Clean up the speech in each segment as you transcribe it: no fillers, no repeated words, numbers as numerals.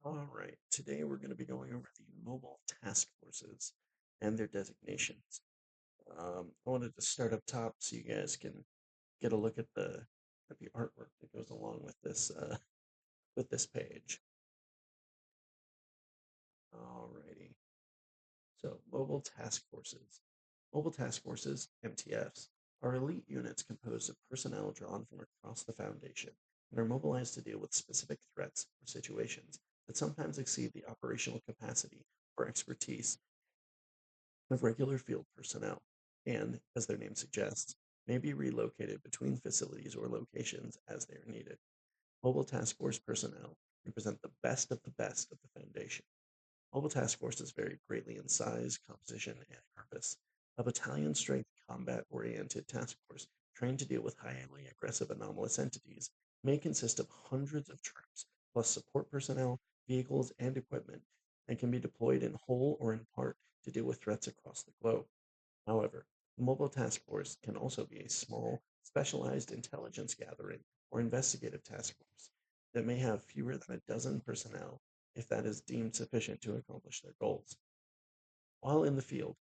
All right, today we're going to be going over the mobile task forces and their designations. I wanted to start up top so you guys can get a look at the artwork that goes along with this page. Alrighty, so mobile task forces. Mobile task forces (MTFs) are elite units composed of personnel drawn from across the Foundation and are mobilized to deal with specific threats or situations that sometimes exceed the operational capacity or expertise of regular field personnel, and, as their name suggests, may be relocated between facilities or locations as they are needed. Mobile Task Force personnel represent the best of the Foundation. Mobile task forces vary greatly in size, composition, and purpose. A battalion strength combat oriented task force trained to deal with highly aggressive anomalous entities may consist of hundreds of troops, plus support personnel, vehicles, and equipment, and can be deployed in whole or in part to deal with threats across the globe. However, a mobile task force can also be a small, specialized intelligence gathering or investigative task force that may have fewer than a dozen personnel if that is deemed sufficient to accomplish their goals. While in the field,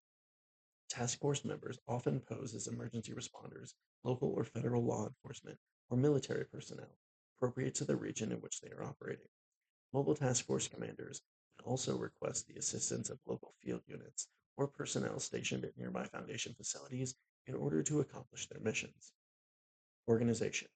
task force members often pose as emergency responders, local or federal law enforcement, or military personnel, appropriate to the region in which they are operating. Mobile task force commanders can also request the assistance of local field units or personnel stationed at nearby Foundation facilities in order to accomplish their missions. Organization.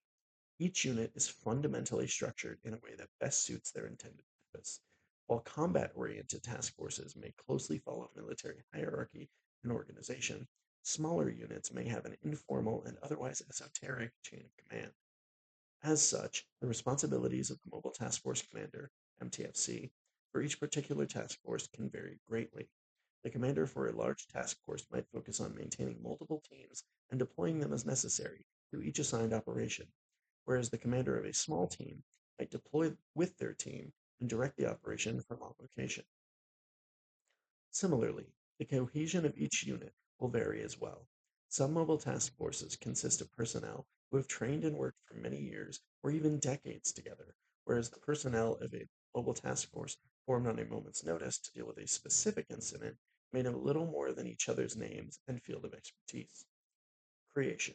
Each unit is fundamentally structured in a way that best suits their intended purpose. While combat-oriented task forces may closely follow military hierarchy and organization, smaller units may have an informal and otherwise esoteric chain of command. As such, the responsibilities of the Mobile Task Force Commander, MTFC, for each particular task force can vary greatly. The commander for a large task force might focus on maintaining multiple teams and deploying them as necessary to each assigned operation, whereas the commander of a small team might deploy with their team and direct the operation from on location. Similarly, the cohesion of each unit will vary as well. Some mobile task forces consist of personnel who have trained and worked for many years or even decades together, whereas the personnel of a mobile task force formed on a moment's notice to deal with a specific incident may know little more than each other's names and field of expertise. Creation.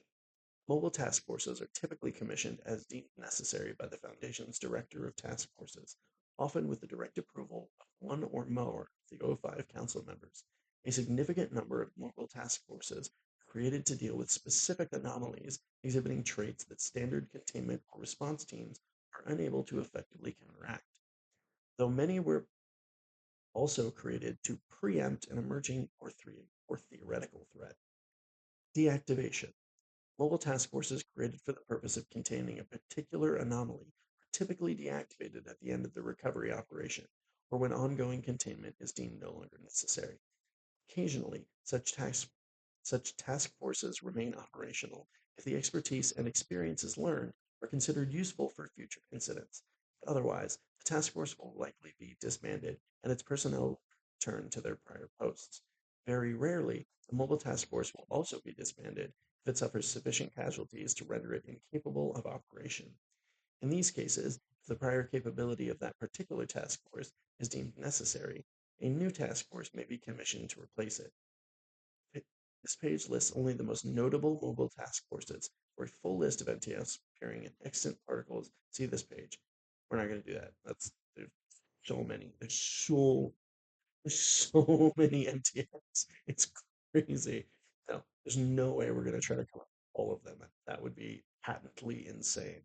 Mobile task forces are typically commissioned as deemed necessary by the Foundation's Director of Task Forces, often with the direct approval of one or more of the O5 Council members. A significant number of mobile task forces are created to deal with specific anomalies exhibiting traits that standard containment or response teams are unable to effectively counteract, though many were also created to preempt an emerging or theoretical threat. Deactivation. Mobile task forces created for the purpose of containing a particular anomaly are typically deactivated at the end of the recovery operation, or when ongoing containment is deemed no longer necessary. Occasionally, such task forces remain operational if the expertise and experiences learned are considered useful for future incidents. Otherwise, the task force will likely be disbanded and its personnel return to their prior posts. Very rarely, the mobile task force will also be disbanded if it suffers sufficient casualties to render it incapable of operation. In these cases, if the prior capability of that particular task force is deemed necessary, a new task force may be commissioned to replace it. This page lists only the most notable mobile task forces. For a full list of MTFs appearing in extant articles, see this page. We're not going to do that. There's so many. There's so many MTFs. It's crazy. No, there's no way we're going to try to come up with all of them. That would be patently insane.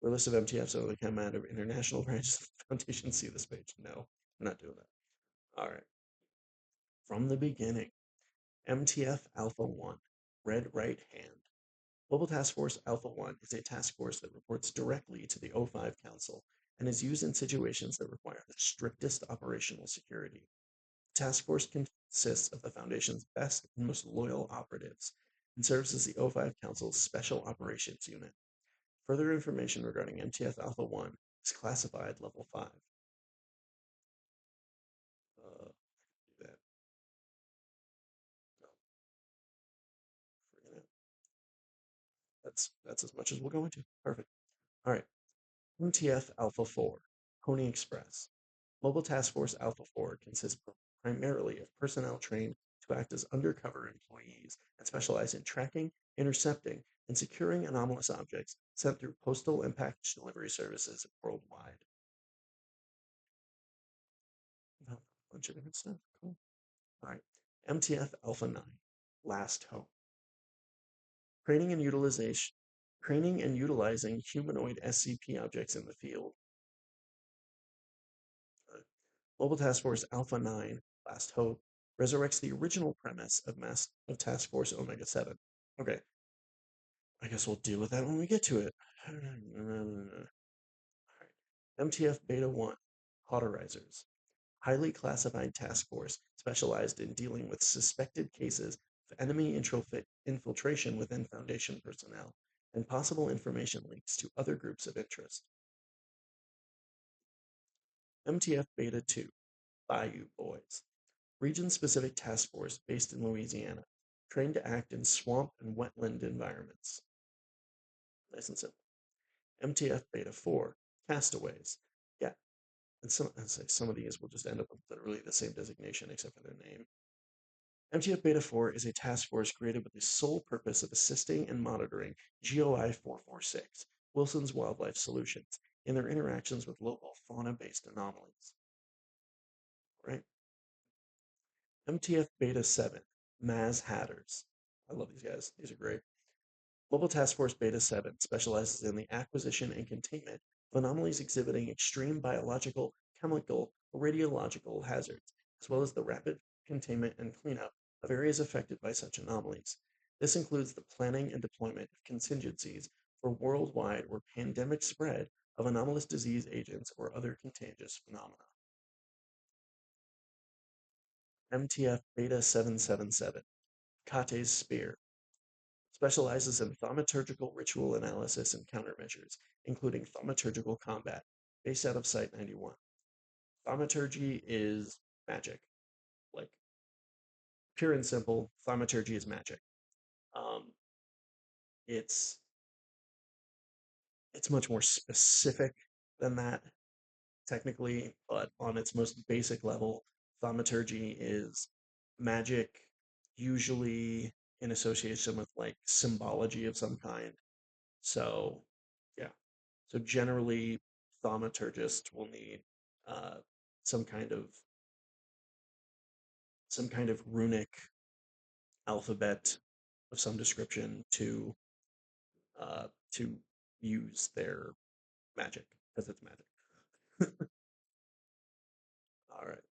For a list of MTFs over the command of international branches of the Foundation, see this page. No, we're not doing that. All right. From the beginning, MTF Alpha-1, Red Right Hand. Mobile Task Force Alpha-1 is a task force that reports directly to the O5 Council and is used in situations that require the strictest operational security. The task force consists of the Foundation's best and most loyal operatives and serves as the O5 Council's Special Operations Unit. Further information regarding MTF Alpha-1 is classified Level 5. Do that. No, forget it. That's as much as we'll go into. Perfect. All right. MTF Alpha 4, Pony Express. Mobile Task Force Alpha-4 consists primarily of personnel trained to act as undercover employees and specialize in tracking, intercepting, and securing anomalous objects sent through postal and package delivery services worldwide. A bunch of different stuff. Cool. All right. MTF Alpha-9, Last Hope. Training and utilizing humanoid SCP objects in the field. Mobile Task Force Alpha-9, Last Hope, resurrects the original premise of Task Force Omega-7. Okay, I guess we'll deal with that when we get to it. MTF Beta-1, Cauterizers. Highly classified task force specialized in dealing with suspected cases of enemy infiltration within Foundation personnel and possible information leaks to other groups of interest. MTF Beta-2, Bayou Boys. Region-specific task force based in Louisiana, trained to act in swamp and wetland environments. Nice and simple. MTF Beta-4, Castaways. Yeah, and some of these will just end up with literally the same designation except for their name. MTF Beta-4 is a task force created with the sole purpose of assisting and monitoring GOI 446, Wilson's Wildlife Solutions, in their interactions with local fauna-based anomalies. Right? MTF Beta-7, Maz Hatters. I love these guys. These are great. Mobile Task Force Beta-7 specializes in the acquisition and containment of anomalies exhibiting extreme biological, chemical, or radiological hazards, as well as the rapid containment and cleanup of areas affected by such anomalies. This includes the planning and deployment of contingencies for worldwide or pandemic spread of anomalous disease agents or other contagious phenomena. MTF Beta-777, Hecate's Spear, specializes in thaumaturgical ritual analysis and countermeasures, including thaumaturgical combat, based out of Site-91. Thaumaturgy is magic. Like, pure and simple, thaumaturgy is magic. It's much more specific than that, technically, but on its most basic level, thaumaturgy is magic, usually in association with like symbology of some kind. So, yeah. So generally, thaumaturgists will need uh, some kind of runic alphabet of some description to use their magic because it's magic. All right.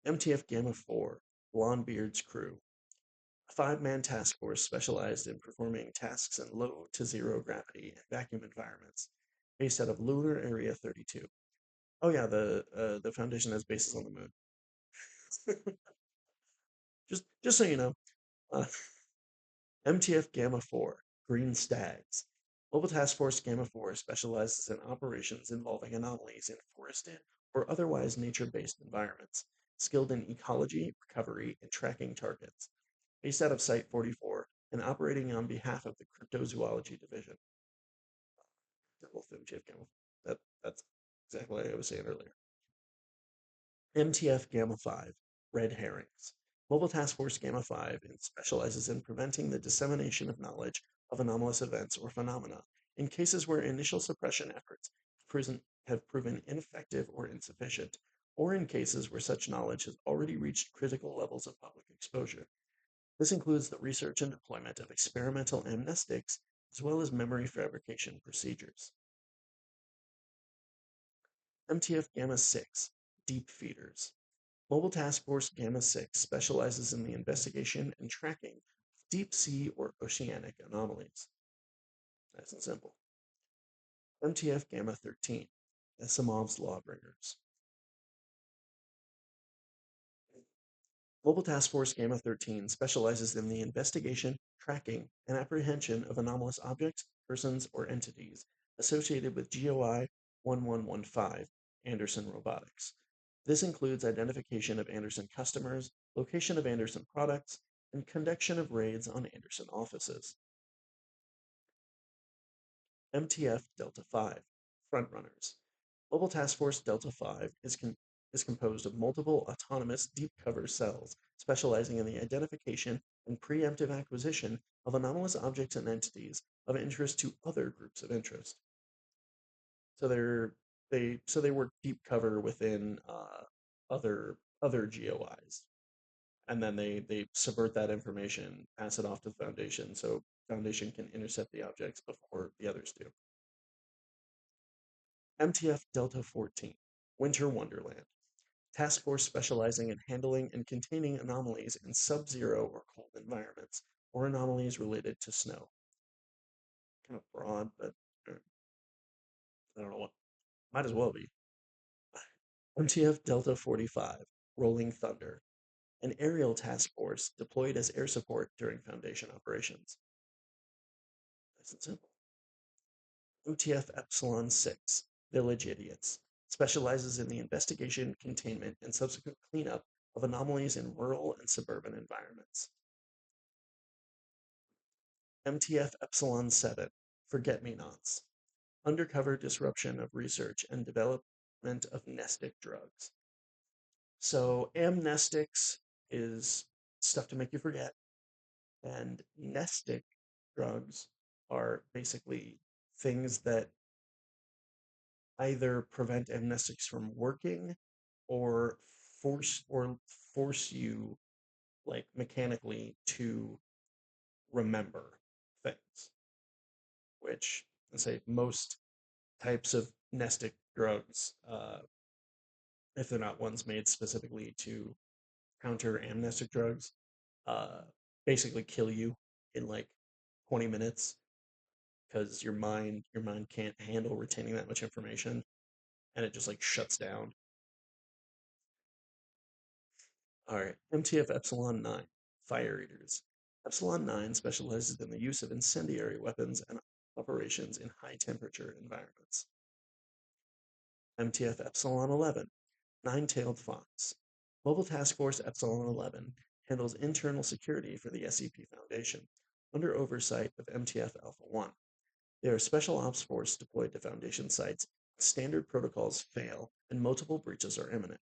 MTF Gamma-4, Blondebeard's crew. A five-man task force specialized in performing tasks in low to zero gravity and vacuum environments, based out of Lunar Area 32. Oh yeah, the Foundation has bases on the moon. just so you know. MTF Gamma-4, Green Stags. Mobile Task Force Gamma-4 specializes in operations involving anomalies in forested or otherwise nature-based environments, skilled in ecology, recovery, and tracking targets. Based out of Site-44 and operating on behalf of the Cryptozoology Division. MTF Gamma. That's exactly what I was saying earlier. MTF Gamma-5, Red Herrings. Mobile Task Force Gamma-5 specializes in preventing the dissemination of knowledge of anomalous events or phenomena in cases where initial suppression efforts have proven ineffective or insufficient, or in cases where such knowledge has already reached critical levels of public exposure. This includes the research and deployment of experimental amnestics, as well as memory fabrication procedures. MTF Gamma-6, Deep Feeders. Mobile Task Force Gamma-6 specializes in the investigation and tracking of deep sea or oceanic anomalies. Nice and simple. MTF Gamma-13, Asimov's Lawbringers. Mobile Task Force Gamma-13 specializes in the investigation, tracking, and apprehension of anomalous objects, persons, or entities associated with GOI 1115, Anderson Robotics. This includes identification of Anderson customers, location of Anderson products, and conduction of raids on Anderson offices. MTF Delta-5, Frontrunners. Mobile Task Force Delta-5 is composed of multiple autonomous deep cover cells specializing in the identification and preemptive acquisition of anomalous objects and entities of interest to other groups of interest. So they work deep cover within other GOIs, and then they subvert that information, pass it off to the Foundation, so Foundation can intercept the objects before the others do. MTF Delta-14, Winter Wonderland. Task force specializing in handling and containing anomalies in sub-zero or cold environments, or anomalies related to snow. Kind of broad, but I don't know what. Might as well be. MTF Delta-45, Rolling Thunder. An aerial task force deployed as air support during Foundation operations. Nice and simple. MTF Epsilon-6, Village Idiots, specializes in the investigation, containment, and subsequent cleanup of anomalies in rural and suburban environments. MTF Epsilon-7, Forget-Me-Nots, undercover disruption of research and development of nestic drugs. So amnestics is stuff to make you forget, and nestic drugs are basically things that either prevent amnestics from working or force you like mechanically to remember things, which I say most types of nestic drugs, if they're not ones made specifically to counter amnestic drugs, uh, basically kill you in like 20 minutes because your mind can't handle retaining that much information, and it just like shuts down. All right, MTF Epsilon-9, Fire Eaters. Epsilon-9 specializes in the use of incendiary weapons and operations in high-temperature environments. MTF Epsilon-11, Nine-Tailed Fox. Mobile Task Force Epsilon-11 handles internal security for the SCP Foundation, under oversight of MTF Alpha-1. They are a special ops force deployed to Foundation sites. Standard protocols fail, and multiple breaches are imminent.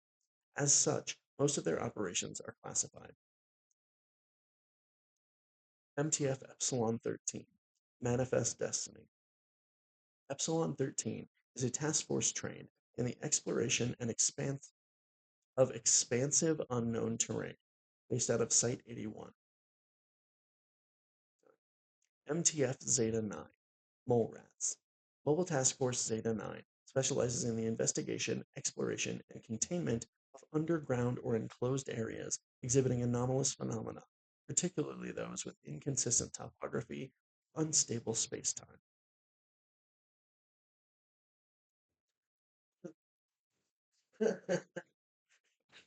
As such, most of their operations are classified. MTF Epsilon-13, Manifest Destiny. Epsilon-13 is a task force trained in the exploration and expansive unknown terrain, based out of Site-81. MTF Zeta-9, Mole Rats. Mobile Task Force Zeta-9 specializes in the investigation, exploration, and containment of underground or enclosed areas exhibiting anomalous phenomena, particularly those with inconsistent topography, unstable spacetime.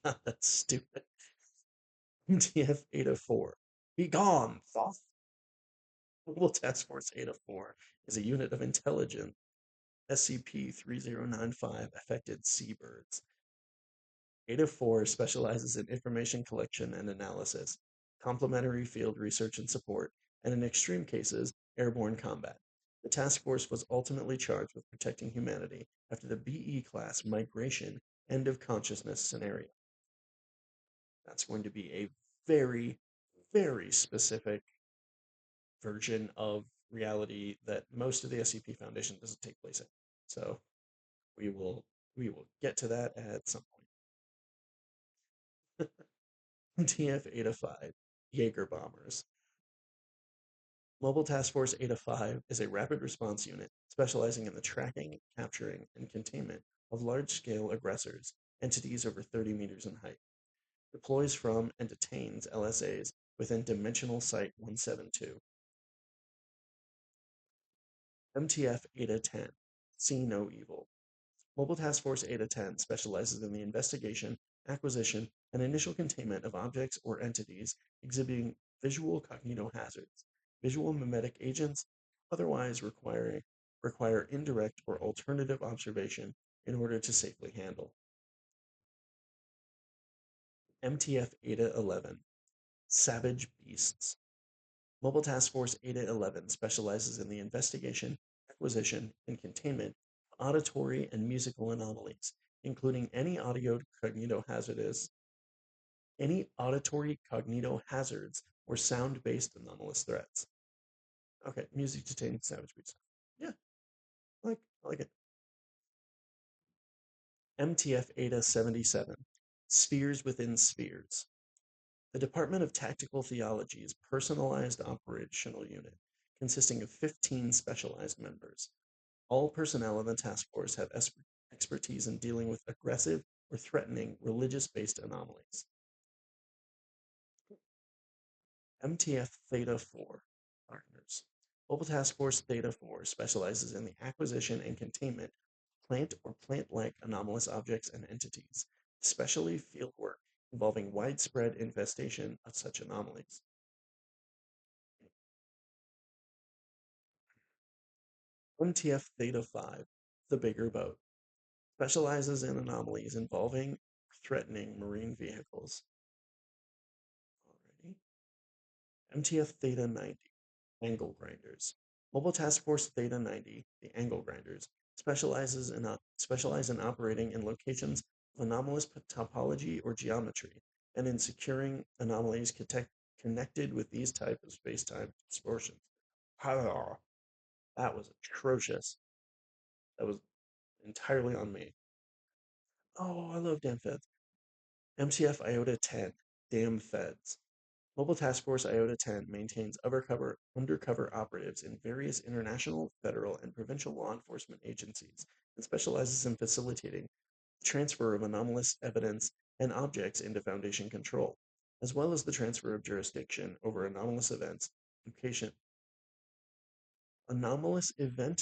That's stupid. MTF Eta-4. Begone, Thoth! Mobile Task Force Eta-4 is a unit of intelligent SCP-3095 affected seabirds. Eta-4 specializes in information collection and analysis, complementary field research and support, and in extreme cases, airborne combat. The task force was ultimately charged with protecting humanity after the BE-class migration end of consciousness scenario. That's going to be a very, very specific version of reality that most of the SCP Foundation doesn't take place in. So we will get to that at some point. MTF Eta-5, Jäeger bombers. Mobile Task Force Eta-5 is a rapid response unit specializing in the tracking, capturing, and containment of large-scale aggressors, entities over 30 meters in height. Deploys from and detains LSAs within Dimensional Site 172. MTF Eta-10, See No Evil. Mobile Task Force Eta-10 specializes in the investigation, acquisition, and initial containment of objects or entities exhibiting visual cognitohazards, visual mimetic agents, otherwise require indirect or alternative observation in order to safely handle. MTF Eta-11, Savage Beasts. Mobile Task Force Eta-11 specializes in the investigation, acquisition, and containment of auditory and musical anomalies, including any auditory cognitohazards or sound-based anomalous threats. Okay, music detaining savage beats. Yeah, I like it. MTF Eta-77, Spheres Within Spheres. The Department of Tactical Theology's personalized operational unit, consisting of 15 specialized members. All personnel in the task force have expertise in dealing with aggressive or threatening religious-based anomalies. MTF Theta-4 Partners. Mobile Task Force Theta-4 specializes in the acquisition and containment of plant or plant-like anomalous objects and entities, especially fieldwork involving widespread infestation of such anomalies. MTF Theta-5, the bigger boat, specializes in anomalies involving or threatening marine vehicles. Alrighty. MTF Theta-90, Angle Grinders. Mobile Task Force Theta-90, the Angle Grinders, specialize in operating in locations of anomalous topology or geometry, and in securing anomalies connected with these types of space-time distortions. That was atrocious. That was entirely on me. Oh, I love damn feds. MTF Iota-10, Damn Feds. Mobile Task Force Iota-10 maintains undercover operatives in various international, federal, and provincial law enforcement agencies and specializes in facilitating the transfer of anomalous evidence and objects into Foundation control, as well as the transfer of jurisdiction over anomalous event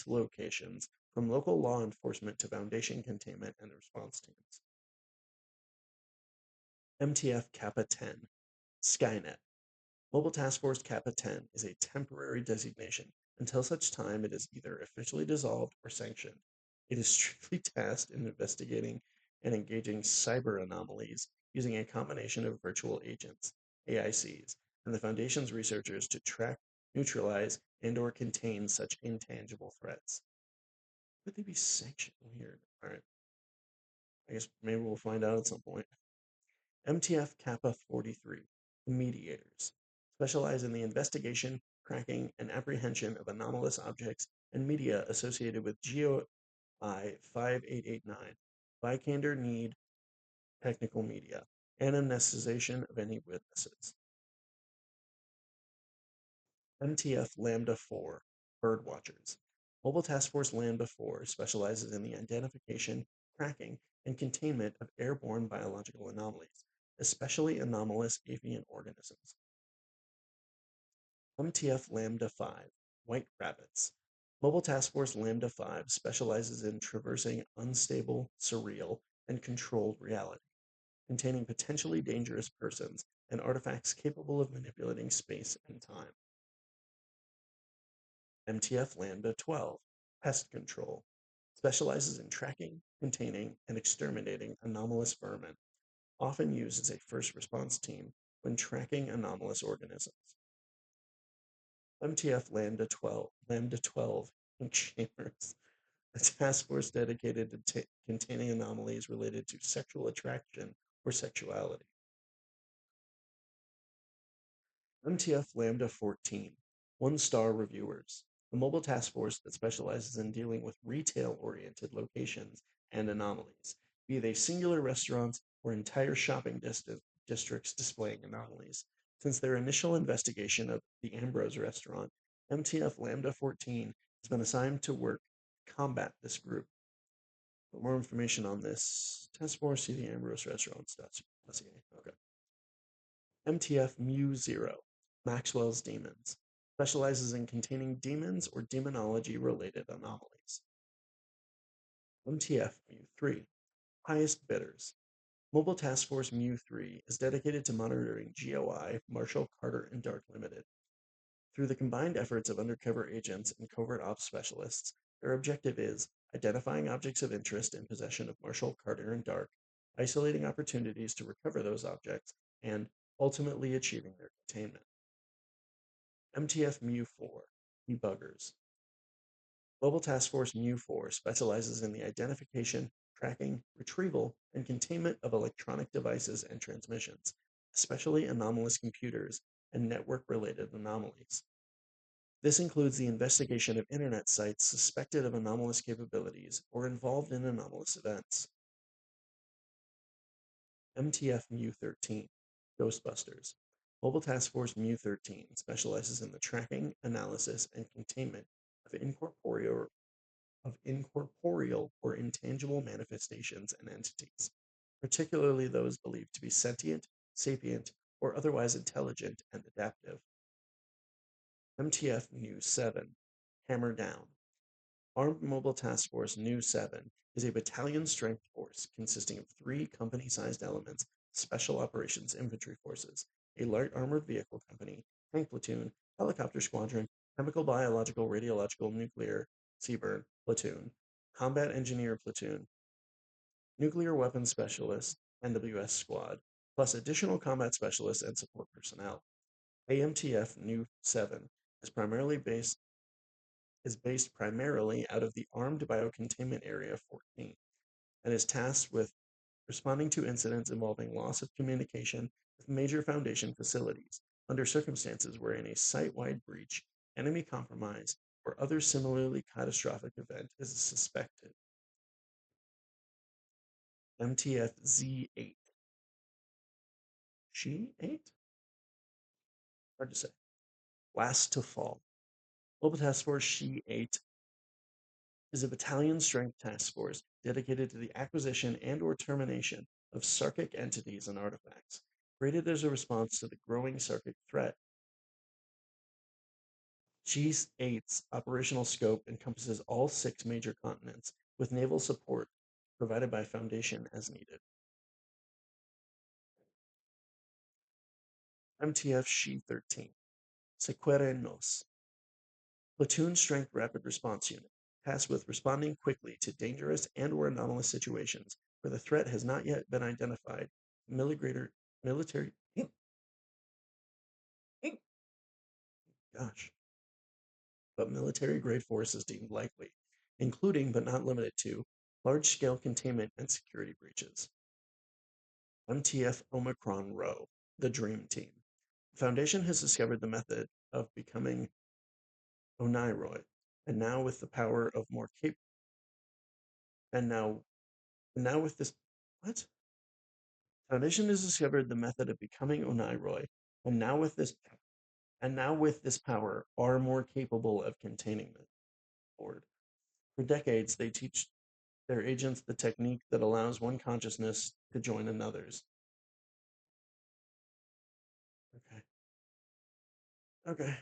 locations from local law enforcement to Foundation containment and response teams. MTF Kappa-10, Skynet. Mobile Task Force Kappa-10 is a temporary designation until such time it is either officially dissolved or sanctioned. It is strictly tasked in investigating and engaging cyber anomalies using a combination of virtual agents, AICs, and the Foundation's researchers to track, neutralize, and/or contain such intangible threats. Would they be sanctioned? Weird. All right. I guess maybe we'll find out at some point. MTF Kappa-43, the Mediators, specialize in the investigation, tracking, and apprehension of anomalous objects and media associated with GOI 5889, Vikander Need technical media, and anonymization of any witnesses. MTF Lambda-4, Birdwatchers. Mobile Task Force Lambda-4 specializes in the identification, tracking, and containment of airborne biological anomalies, especially anomalous avian organisms. MTF Lambda-5, White Rabbits. Mobile Task Force Lambda-5 specializes in traversing unstable, surreal, and controlled reality, containing potentially dangerous persons and artifacts capable of manipulating space and time. MTF Lambda-12, Pest Control, specializes in tracking, containing, and exterminating anomalous vermin, often used as a first response team when tracking anomalous organisms. MTF Lambda-12 Ink Chambers, a task force dedicated to containing anomalies related to sexual attraction or sexuality. MTF Lambda-14, One-Star Reviewers, a mobile task force that specializes in dealing with retail-oriented locations and anomalies, be they singular restaurants or entire shopping districts displaying anomalies. Since their initial investigation of the Ambrose restaurant, MTF Lambda-14 has been assigned to work to combat this group. For more information on this, task force, see the Ambrose restaurants. Okay. MTF Mu-0, Maxwell's Demons, specializes in containing demons or demonology-related anomalies. MTF Mu-3, Highest Bidders. Mobile Task Force Mu-3 is dedicated to monitoring GOI, Marshall, Carter, and Dark Limited. Through the combined efforts of undercover agents and covert ops specialists, their objective is identifying objects of interest in possession of Marshall, Carter, and Dark, isolating opportunities to recover those objects, and ultimately achieving their containment. MTF Mu-4, Debuggers. Mobile Task Force Mu-4 specializes in the identification, tracking, retrieval, and containment of electronic devices and transmissions, especially anomalous computers and network-related anomalies. This includes the investigation of Internet sites suspected of anomalous capabilities or involved in anomalous events. MTF Mu-13, Ghostbusters. Mobile Task Force Mu-13 specializes in the tracking, analysis, and containment of incorporeal or intangible manifestations and entities, particularly those believed to be sentient, sapient, or otherwise intelligent and adaptive. MTF Mu-7, Hammer Down. Armed Mobile Task Force Mu-7 is a battalion-strength force consisting of 3 company-sized elements, Special Operations Infantry Forces, a light armored vehicle company, tank platoon, helicopter squadron, chemical, biological, radiological, nuclear, Seaburn platoon, combat engineer platoon, nuclear weapons specialist, NWS squad, plus additional combat specialists and support personnel. AMTF Mu-7 is based primarily out of the Armed Biocontainment Area 14 and is tasked with responding to incidents involving loss of communication with major Foundation facilities under circumstances wherein a site-wide breach, enemy compromise, or other similarly catastrophic event is suspected. MTF Xi-13. Xi-13? Hard to say. Last to fall. Mobile Task Force Xi-13 is a battalion-strength task force dedicated to the acquisition and/or termination of Sarkic entities and artifacts, created as a response to the growing Sarkic threat. Xi-13's operational scope encompasses all 6 major continents, with naval support provided by Foundation as needed. MTF Xi-13, Sequere Nos. Platoon Strength Rapid Response Unit, tasked with responding quickly to dangerous and/or anomalous situations where the threat has not yet been identified. Military grade force is deemed likely, including but not limited to large-scale containment and security breaches. MTF Omicron Rho, the Dream Team. The Foundation has discovered the method of becoming Oniroid, and now with the power of more Foundation has discovered the method of becoming Oniroid, and now with this power are more capable of containing the board. For decades, they teach their agents the technique that allows one consciousness to join another's. Okay.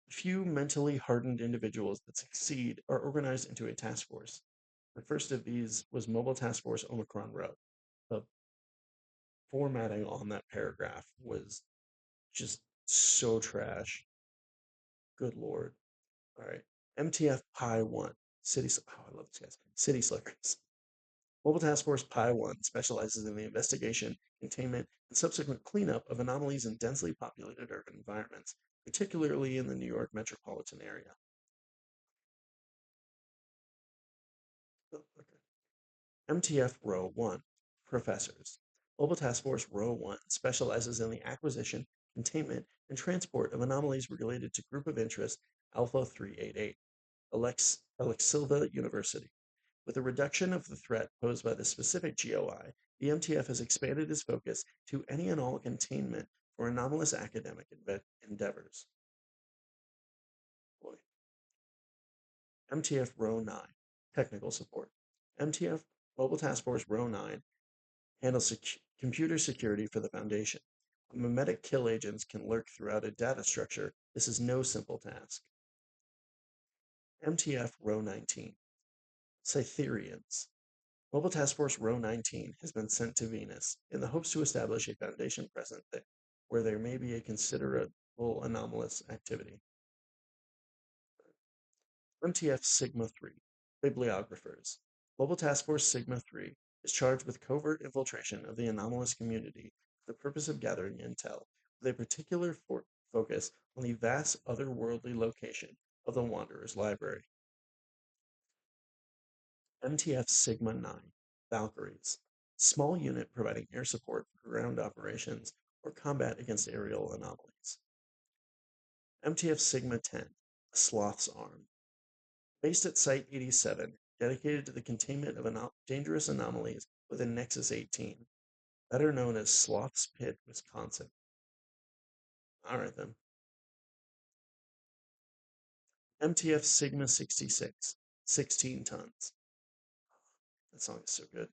Few mentally hardened individuals that succeed are organized into a task force. The first of these was Mobile Task Force Omicron Rho. The formatting on that paragraph was just so trash. Good lord. All right. MTF Pi-1. I love these guys. City Slickers. Mobile Task Force Pi-1 specializes in the investigation, containment, and subsequent cleanup of anomalies in densely populated urban environments, particularly in the New York metropolitan area. MTF Row 1, Professors. Mobile Task Force Row 1 specializes in the acquisition, containment, and transport of anomalies related to Group of Interest Alpha 388, Alexilva University. With a reduction of the threat posed by the specific GOI, the MTF has expanded its focus to any and all containment for anomalous academic endeavors. MTF Row 9, Technical Support. MTF Mobile Task Force Row 9 handles computer security for the Foundation. When mimetic kill agents can lurk throughout a data structure, this is no simple task. MTF Row 19, Cytherians. Mobile Task Force Row 19 has been sent to Venus in the hopes to establish a Foundation presence where there may be a considerable anomalous activity. MTF Sigma-3, Bibliographers. Mobile Task Force Sigma-3 is charged with covert infiltration of the anomalous community for the purpose of gathering intel, with a particular focus on the vast otherworldly location of the Wanderer's Library. MTF Sigma-9, Valkyries, small unit providing air support for ground operations or combat against aerial anomalies. MTF Sigma-10, Sloth's Arm, based at Site 87, dedicated to the containment of dangerous anomalies within Nexus 18, better known as Sloth's Pit, Wisconsin. Alright then. MTF Sigma-66, 16 tons. That song is so good.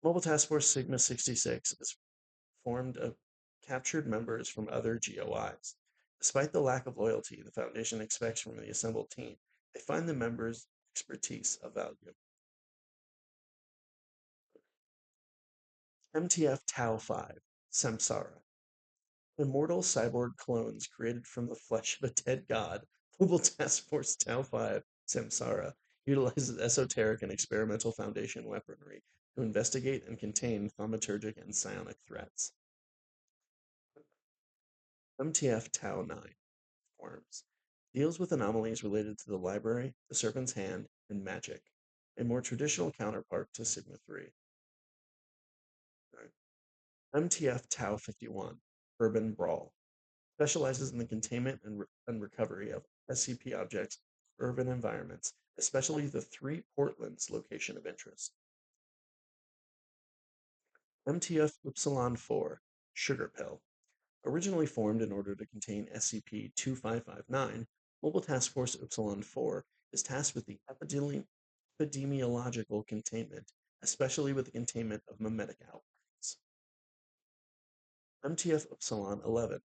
Mobile Task Force Sigma-66 is formed of captured members from other GOIs. Despite the lack of loyalty the Foundation expects from the assembled team, they find the members' expertise of value. MTF Tau-5, Samsara. Immortal cyborg clones created from the flesh of a dead god, Mobile Task Force Tau-5, Samsara utilizes esoteric and experimental Foundation weaponry to investigate and contain thaumaturgic and psionic threats. MTF Tau-9, Worms, deals with anomalies related to the library, the Serpent's Hand, and magic, a more traditional counterpart to Sigma-3. MTF Tau-51, Urban Brawl, specializes in the containment and recovery of SCP objects in urban environments, especially the 3 Portland's location of interest. MTF Epsilon-4, Sugar Pill. Originally formed in order to contain SCP-2559, Mobile Task Force Epsilon-4 is tasked with the epidemiological containment, especially with the containment of memetic outbreaks. MTF Epsilon-11,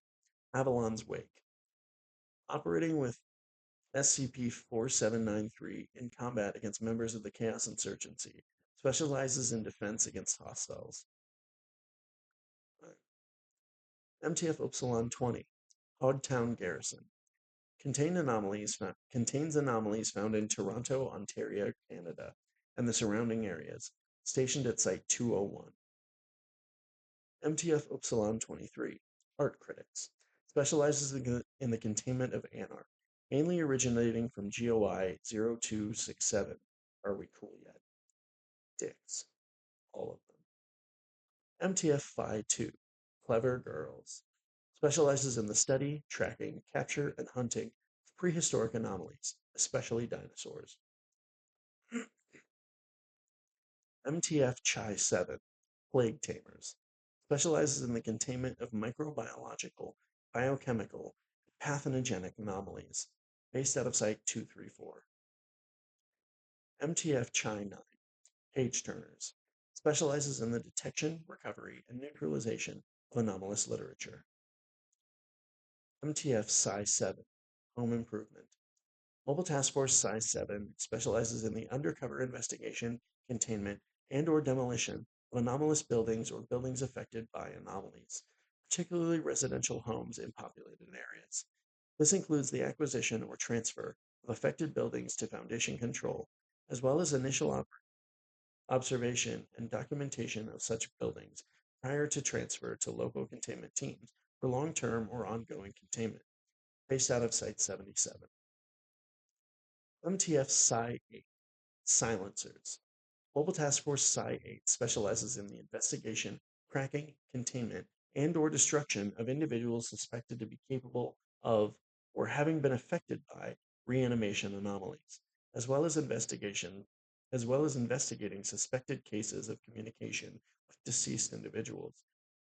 Avalon's Wake. Operating with SCP-4793 in combat against members of the Chaos Insurgency, specializes in defense against hostiles. MTF Epsilon-20, Hogtown Garrison. Contains anomalies found in Toronto, Ontario, Canada, and the surrounding areas, stationed at Site 201. MTF Epsilon-23, Art Critics. Specializes in the containment of Anarch, mainly originating from GOI 0267. Are we cool yet? Dicks. All of them. MTF Phi-2, Clever Girls. Specializes in the study, tracking, capture, and hunting of prehistoric anomalies, especially dinosaurs. MTF Chi-7, Plague Tamers. Specializes in the containment of microbiological, biochemical, pathogenic anomalies, based out of Site 234. MTF Chi-9, Page Turners. Specializes in the detection, recovery, and neutralization of anomalous literature. MTF Psi-7, Home Improvement. Mobile Task Force Psi-7 specializes in the undercover investigation, containment, and/or demolition of anomalous buildings or buildings affected by anomalies, particularly residential homes in populated areas. This includes the acquisition or transfer of affected buildings to Foundation control, as well as initial observation and documentation of such buildings prior to transfer to local containment teams for long-term or ongoing containment, based out of Site 77. MTF Psi-8, Silencers. Mobile Task Force Psi-8 specializes in the investigation, tracking, containment, and/or destruction of individuals suspected to be capable of or having been affected by reanimation anomalies, as well as investigating suspected cases of communication with deceased individuals.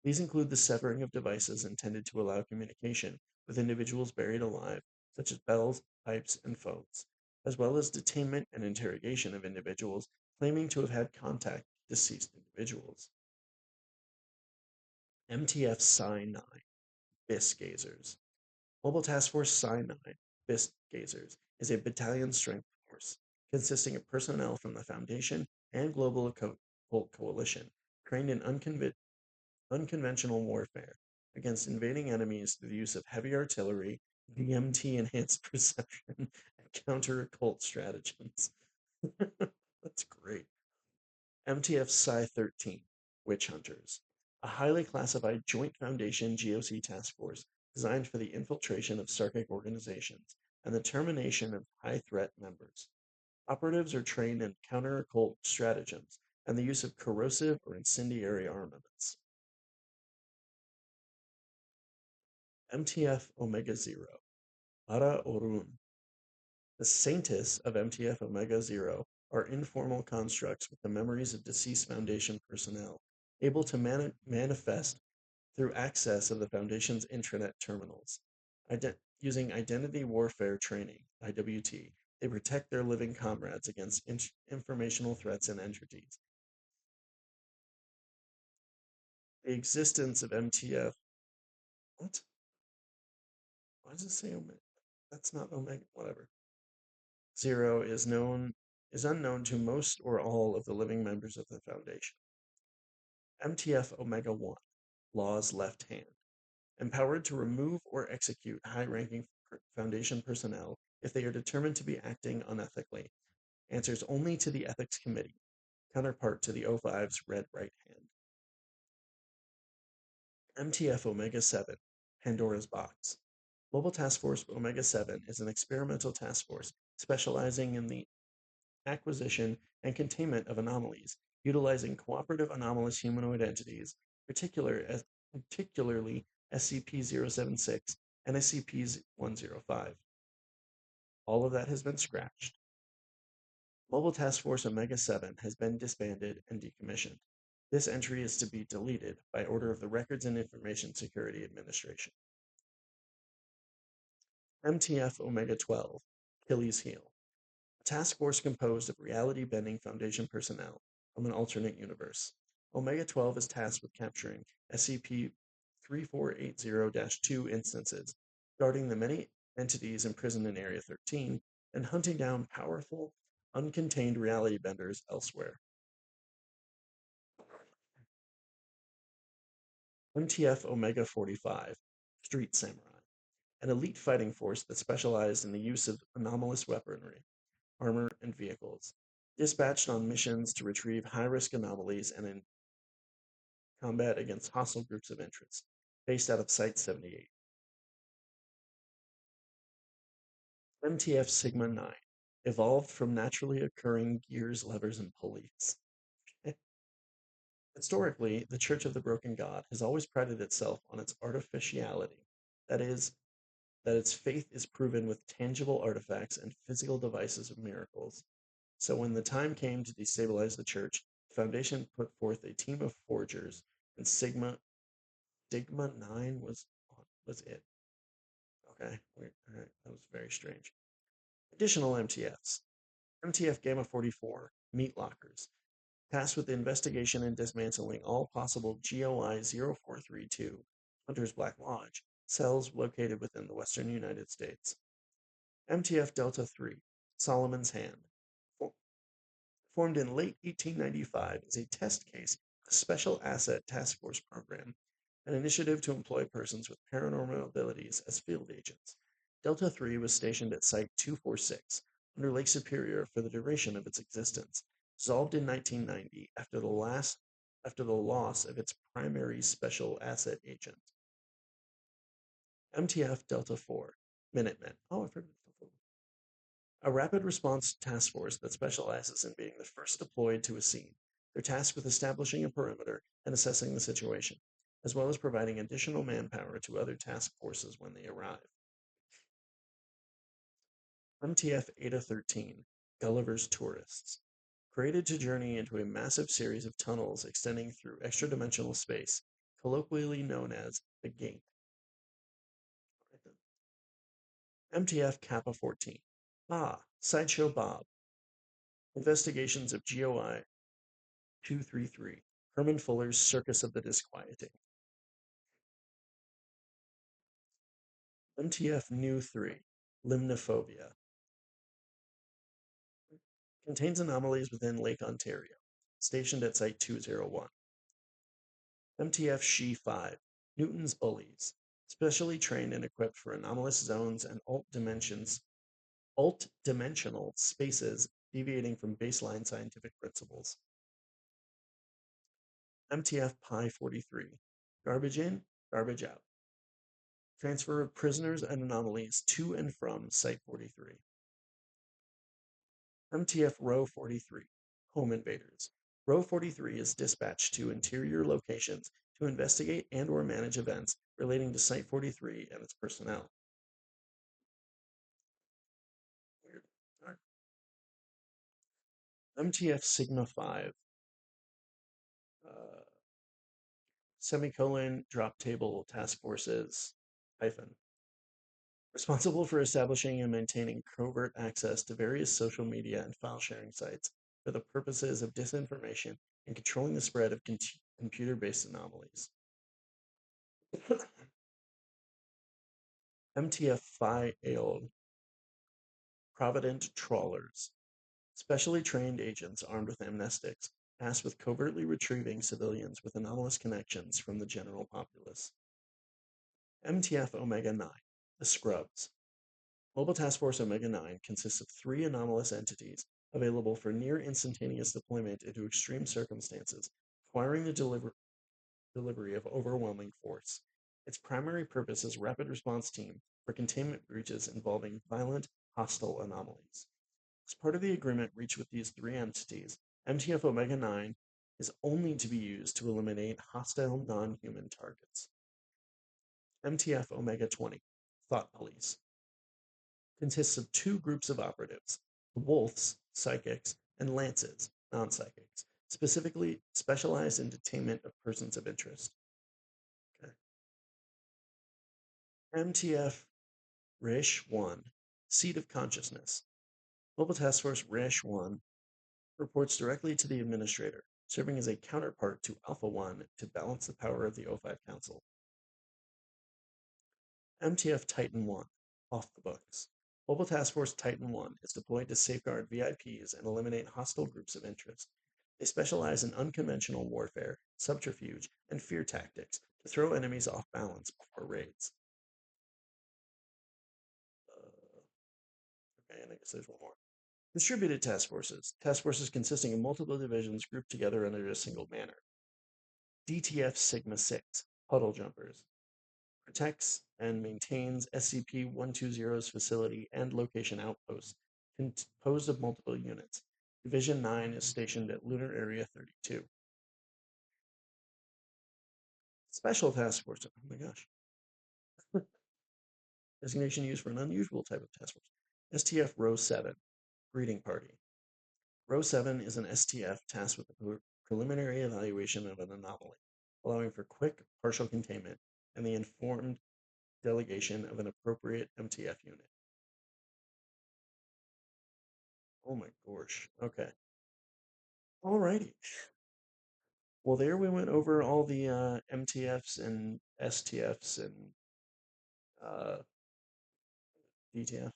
These include the severing of devices intended to allow communication with individuals buried alive, such as bells, pipes, and phones, as well as detainment and interrogation of individuals claiming to have had contact with deceased individuals. MTF Psi-9, Bisque Gazers. Mobile Task Force Psi-9, Bisque Gazers, is a battalion-strength force consisting of personnel from the Foundation and Global Occult Coalition, trained in unconventional warfare against invading enemies through the use of heavy artillery, DMT-enhanced perception, and counter-occult stratagems. That's great. MTF Psi-13, Witch Hunters, a highly classified joint Foundation GOC task force designed for the infiltration of psychic organizations and the termination of high-threat members. Operatives are trained in counter-occult stratagems and the use of corrosive or incendiary armaments. MTF Omega-0, Ara Orun. The Saintis of MTF Omega-0 are informal constructs with the memories of deceased Foundation personnel, able to manifest through access of the Foundation's intranet terminals. Using identity warfare training, IWT, they protect their living comrades against informational threats and entities. The existence of MTF. What? Why does it say Omega? That's not Omega. Whatever. 0 is unknown to most or all of the living members of the Foundation. MTF Omega-1, Law's Left Hand, empowered to remove or execute high-ranking Foundation personnel if they are determined to be acting unethically, answers only to the Ethics Committee, counterpart to the O5's Red Right Hand. MTF Omega-7, Pandora's Box. Mobile Task Force Omega-7 is an experimental task force specializing in the acquisition and containment of anomalies, utilizing cooperative anomalous humanoid entities, particularly SCP-076 and SCP-105. All of that has been scratched. Mobile Task Force Omega-7 has been disbanded and decommissioned. This entry is to be deleted by order of the Records and Information Security Administration. MTF Omega-12, Achilles Heel. A task force composed of reality-bending Foundation personnel from an alternate universe. Omega-12 is tasked with capturing SCP-3480-2 instances, guarding the many entities imprisoned in Area 13, and hunting down powerful, uncontained reality benders elsewhere. MTF Omega-45, Street Samurai, an elite fighting force that specialized in the use of anomalous weaponry, armor, and vehicles, dispatched on missions to retrieve high-risk anomalies and in combat against hostile groups of interest, based out of Site-78. MTF Sigma-9, evolved from naturally occurring gears, levers, and pulleys. Historically, the Church of the Broken God has always prided itself on its artificiality, that is, that its faith is proven with tangible artifacts and physical devices of miracles. So when the time came to destabilize the Church, the Foundation put forth a team of forgers, and Sigma 9 was it. Okay, all right, that was very strange. Additional MTFs. MTF Gamma-44, Meat Lockers, tasked with the investigation and dismantling all possible GOI 0432, Hunter's Black Lodge, cells located within the western United States. MTF Delta-3, Solomon's Hand, formed in late 1895 as a test case of the Special Asset Task Force Program, an initiative to employ persons with paranormal abilities as field agents. Delta-3 was stationed at Site 246 under Lake Superior for the duration of its existence, dissolved in 1990 after the loss of its primary special asset agent. MTF Delta-4, Minutemen. Oh, I've heard of Delta-4. A rapid response task force that specializes in being the first deployed to a scene. They're tasked with establishing a perimeter and assessing the situation, as well as providing additional manpower to other task forces when they arrive. MTF Eta-13, Gulliver's Tourists. Created to journey into a massive series of tunnels extending through extra-dimensional space, colloquially known as the Gate. MTF Kappa-14. Sideshow Bob. Investigations of GOI 233, Herman Fuller's Circus of the Disquieting. MTF Mu-13, Limnophobia. Contains anomalies within Lake Ontario, stationed at Site 201. MTF Xi-13, Newton's Bullies, specially trained and equipped for anomalous zones and alt-dimensional spaces deviating from baseline scientific principles. MTF Pi-43, Garbage In, Garbage Out. Transfer of prisoners and anomalies to and from Site-43. MTF Row 43, Home Invaders, Row 43 is dispatched to interior locations to investigate and or manage events relating to Site 43 and its personnel. Weird. All right. MTF Sigma-5, uh, semicolon, drop table, task forces, hyphen. Responsible for establishing and maintaining covert access to various social media and file sharing sites for the purposes of disinformation and controlling the spread of computer-based anomalies. MTF Phi-Aeol, Provident Trawlers, specially trained agents armed with amnestics, tasked with covertly retrieving civilians with anomalous connections from the general populace. MTF Omega-9, the Scrubs. Mobile Task Force Omega-9 consists of 3 anomalous entities available for near instantaneous deployment into extreme circumstances, requiring the delivery of overwhelming force. Its primary purpose is rapid response team for containment breaches involving violent, hostile anomalies. As part of the agreement reached with these 3 entities, MTF Omega-9 is only to be used to eliminate hostile non-human targets. MTF Omega-20, Thought Police, consists of 2 groups of operatives, the Wolves, psychics, and Lances, non-psychics, specifically specialized in detainment of persons of interest. Okay. MTF Resh-1, Seat of Consciousness. Mobile Task Force Resh-1 reports directly to the administrator, serving as a counterpart to Alpha-1 to balance the power of the O5 Council. MTF Titan-1, off the books. Mobile Task Force Titan-1 is deployed to safeguard VIPs and eliminate hostile groups of interest. They specialize in unconventional warfare, subterfuge, and fear tactics to throw enemies off balance before raids. Okay, and I guess there's one more. Distributed task forces consisting of multiple divisions grouped together under a single banner. DTF Sigma-6, Huddle Jumpers, protects and maintains SCP-120's facility and location outposts, composed of multiple units. Division 9 is stationed at Lunar Area 32. Special Task Force, oh my gosh. Designation used for an unusual type of task force. STF Row 7, Greeting Party. Row 7 is an STF tasked with the preliminary evaluation of an anomaly, allowing for quick, partial containment and the informed delegation of an appropriate MTF unit. Oh my gosh. Okay. Alrighty. Well, there we went over all the MTFs and STFs and uh, DTF.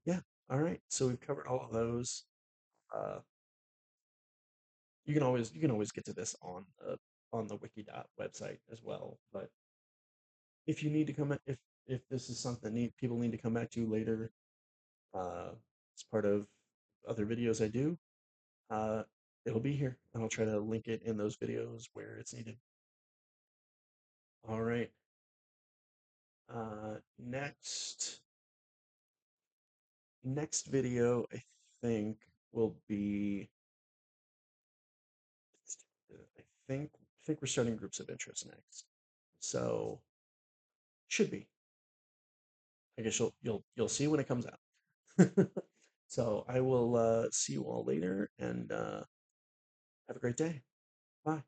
Yeah. All right. So we've covered all of those. Uh, you can always get to this on the Wikidot website as well. But if you need to come, if this is something people need to come back to later, uh, as part of other videos I do, uh, it'll be here, and I'll try to link it in those videos where it's needed. All right. Next video I think will be. I think we're starting groups of interest next, so should be. I guess you'll see when it comes out. So I will see you all later, and have a great day. Bye.